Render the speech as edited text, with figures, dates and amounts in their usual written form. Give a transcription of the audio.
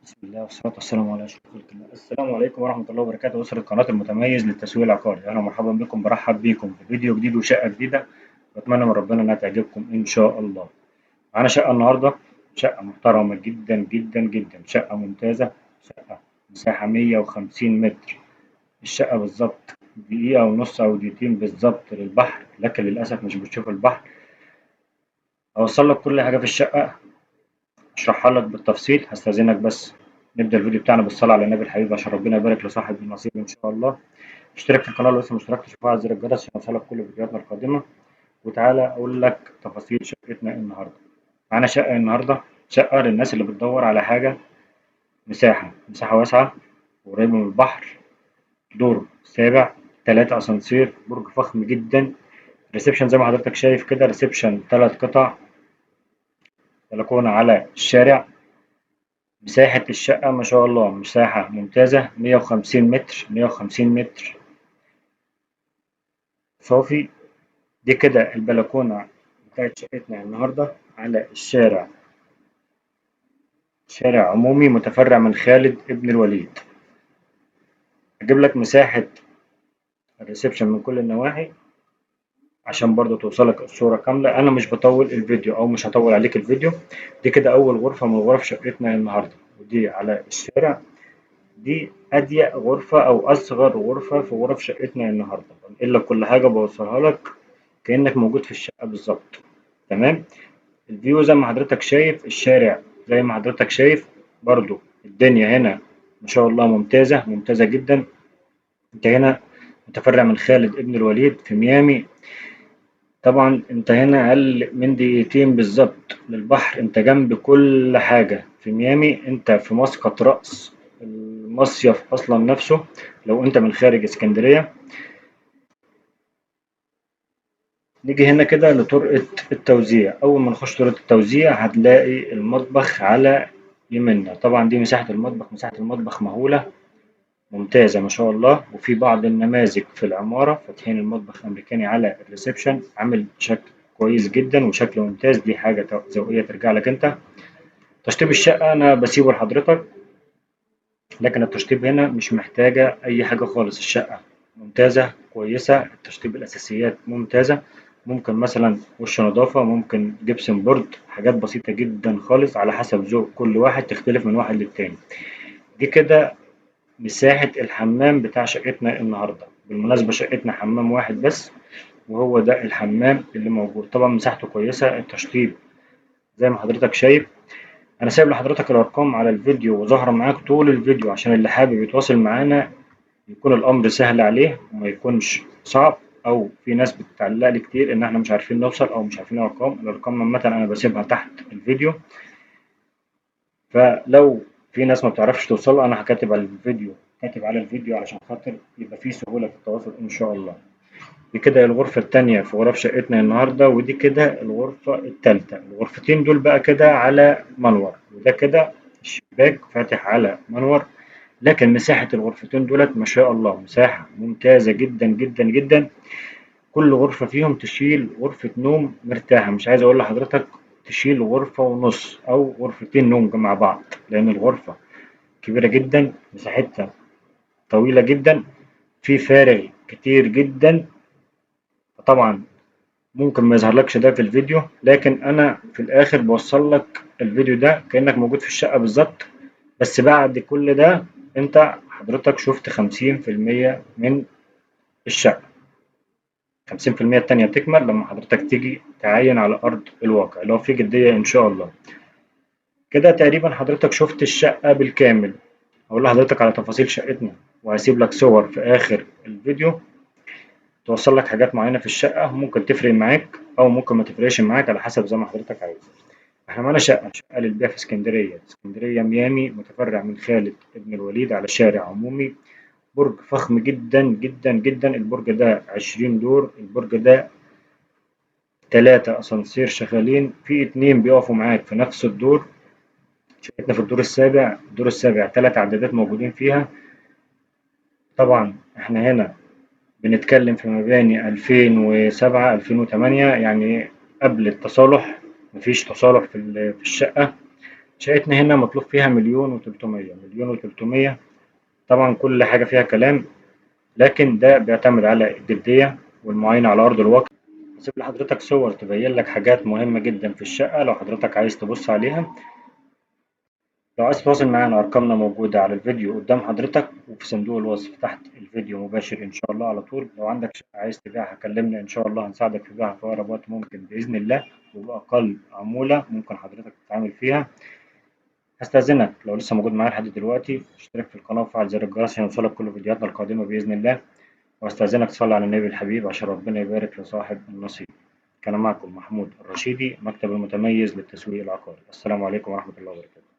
بسم الله والصلاة والسلام على أشرف خلق الله. السلام عليكم ورحمة الله وبركاته. أسرة قناة المتميز للتسويق العقاري، أهلا ومرحبا بكم، برحب بكم في فيديو جديد وشقة جديدة. بتمنى من ربنا إنها تعجبكم إن شاء الله. معانا شقة النهاردة، شقة محترمة جدا جدا جدا، شقة ممتازة، شقة مساحة 150 متر. الشقة بالظبط دقيقة ونص أو دقيقتين بالظبط للبحر، لكن للأسف مش بتشوف البحر. هوصل لك كل حاجة في الشقة، اشرحها لك بالتفصيل. هستأذنك بس نبدأ الفيديو بتاعنا بالصلاة على النبي الحبيب عشان ربنا يبارك لصاحب النصيب إن شاء الله. اشترك في القناة لو لسه مشتركتش وفعل زر الجرس عشان يوصلك كل فيديوهاتنا القادمة. وتعالى أقول لك تفاصيل شقتنا النهاردة. معانا شقة النهاردة، شقة للناس اللي بتدور على حاجة مساحة واسعة وقريبة من البحر، دور سابع، 3 أسانسير، برج فخم جدا. ريسبشن زي ما حضرتك شايف كده، ريسبشن 3 قطع، بلكونة على الشارع. مساحة الشقة ما شاء الله مساحة ممتازة، 150 متر، 150 متر صافي. دي كده البلكونة بتاعت شقتنا النهاردة على الشارع، شارع عمومي متفرع من خالد ابن الوليد. هجيب لك مساحة الريسبشن من كل النواحي عشان برضو توصلك الصورة كاملة. أنا مش بطول الفيديو أو مش هطول عليك الفيديو. دي كده أول غرفة من غرف شقتنا النهاردة، ودي على الشارع. دي أضيق غرفة أو أصغر غرفة في غرف شقتنا النهاردة، بنقل لك كل حاجة بوصلها لك كأنك موجود في الشقة بالظبط. تمام. الفيو زي ما حضرتك شايف، الشارع زي ما حضرتك شايف، برضو الدنيا هنا ما شاء الله ممتازة ممتازة جدا. انت هنا متفرع من خالد ابن الوليد في ميامي. طبعا انت هنا أقل من دقيقتين بالظبط للبحر، انت جنب كل حاجة في ميامي، انت في مسقط رأس المصيف أصلا نفسه لو انت من خارج اسكندرية. نيجي هنا كده لطرقة التوزيع. أول ما نخش طرقة التوزيع هتلاقي المطبخ على يمنا. طبعا دي مساحة المطبخ، مساحة المطبخ مهولة ممتازة ما شاء الله. وفي بعض النماذج في العمارة فاتحين المطبخ أمريكاني على الريسبشن، عامل شكل كويس جدا وشكل ممتاز. دي حاجة ذوقية ترجع لك أنت. تشطيب الشقة أنا بسيبه لحضرتك، لكن التشطيب هنا مش محتاجة أي حاجة خالص. الشقة ممتازة كويسة، التشطيب الأساسيات ممتازة. ممكن مثلا وش نظافة، ممكن جبسن بورد، حاجات بسيطة جدا خالص على حسب ذوق كل واحد، تختلف من واحد للتاني. دي كده مساحة الحمام بتاع شقتنا النهاردة. بالمناسبة شقتنا حمام واحد بس، وهو ده الحمام اللي موجود. طبعا مساحته كويسة، التشطيب زي ما حضرتك شايف. أنا سايب لحضرتك الأرقام على الفيديو وظاهرة معاك طول الفيديو عشان اللي حابب يتواصل معانا يكون الأمر سهل عليه وما يكونش صعب. أو في ناس بتعلق لي كتير إن إحنا مش عارفين نوصل أو مش عارفين الأرقام عامة أنا بسيبها تحت الفيديو. فلو في ناس ما بتعرفش توصل أنا هكاتب على الفيديو، كاتب على الفيديو علشان خاطر يبقى فيه سهولة في التواصل إن شاء الله. دي كده الغرفة التانية في غرف شقتنا النهاردة، ودي كده الغرفة التالتة. الغرفتين دول بقى كده على منور، وده كده الشباك فاتح على منور. لكن مساحة الغرفتين دولت ما شاء الله مساحة ممتازة جدا جدا جدا. كل غرفة فيهم تشيل غرفة نوم مرتاحة، مش عايز أقول لحضرتك تشيل غرفة ونص أو غرفتين نوم مع بعض، لأن الغرفة كبيرة جدا، مساحتها طويلة جدا، في فارغ كتير جدا. طبعا ممكن ما يظهرلكش ده في الفيديو، لكن أنا في الآخر بوصل لك الفيديو ده كأنك موجود في الشقة بالظبط. بس بعد كل ده أنت حضرتك شفت 50% من الشقة. 50% التانية تكمل لما حضرتك تيجي تعاين على أرض الواقع لو في جدية إن شاء الله. كده تقريبا حضرتك شفت الشقة بالكامل. هقول لحضرتك على تفاصيل شقتنا وهسيب لك صور في آخر الفيديو توصل لك حاجات معينة في الشقة ممكن تفرق معاك أو ممكن ما تفرقش معاك على حسب زي ما حضرتك عايز. احنا معانا شقة للبيع في اسكندرية ميامي، متفرع من خالد ابن الوليد على شارع عمومي. برج فخم جدا جدا جدا. البرج ده 20 دور. البرج ده 3 أسانسير شغالين، في 2 بيقفوا معاك في نفس الدور. شقتنا في الدور السابع. الدور السابع 3 عدادات موجودين فيها. طبعا احنا هنا بنتكلم في مباني 2007 2008، يعني قبل التصالح. مفيش تصالح في الشقة. شقتنا هنا مطلوب فيها 1,300,000 1,300,000. طبعا كل حاجة فيها كلام، لكن ده بيعتمد على الجدية والمعاينة على أرض الواقع. هسيب لحضرتك صور تبين لك حاجات مهمة جدا في الشقة لو حضرتك عايز تبص عليها. لو عايز تتواصل معانا أرقامنا موجودة على الفيديو قدام حضرتك وفي صندوق الوصف تحت الفيديو مباشر إن شاء الله على طول. لو عندك شقة عايز تبيعها كلمنا إن شاء الله هنساعدك في بيعها في أقرب وقت ممكن بإذن الله، وبأقل عمولة ممكن حضرتك تتعامل فيها. هستأذنك لو لسه موجود معايا لحد دلوقتي اشترك في القناة وفعل زر الجرس عشان يوصلك كل فيديوهاتنا القادمة بإذن الله. وأستأذنك تصلي على النبي الحبيب عشان ربنا يبارك لصاحب النصيب. كان معكم محمود الرشيدي، مكتب المتميز للتسويق العقاري. السلام عليكم ورحمة الله وبركاته.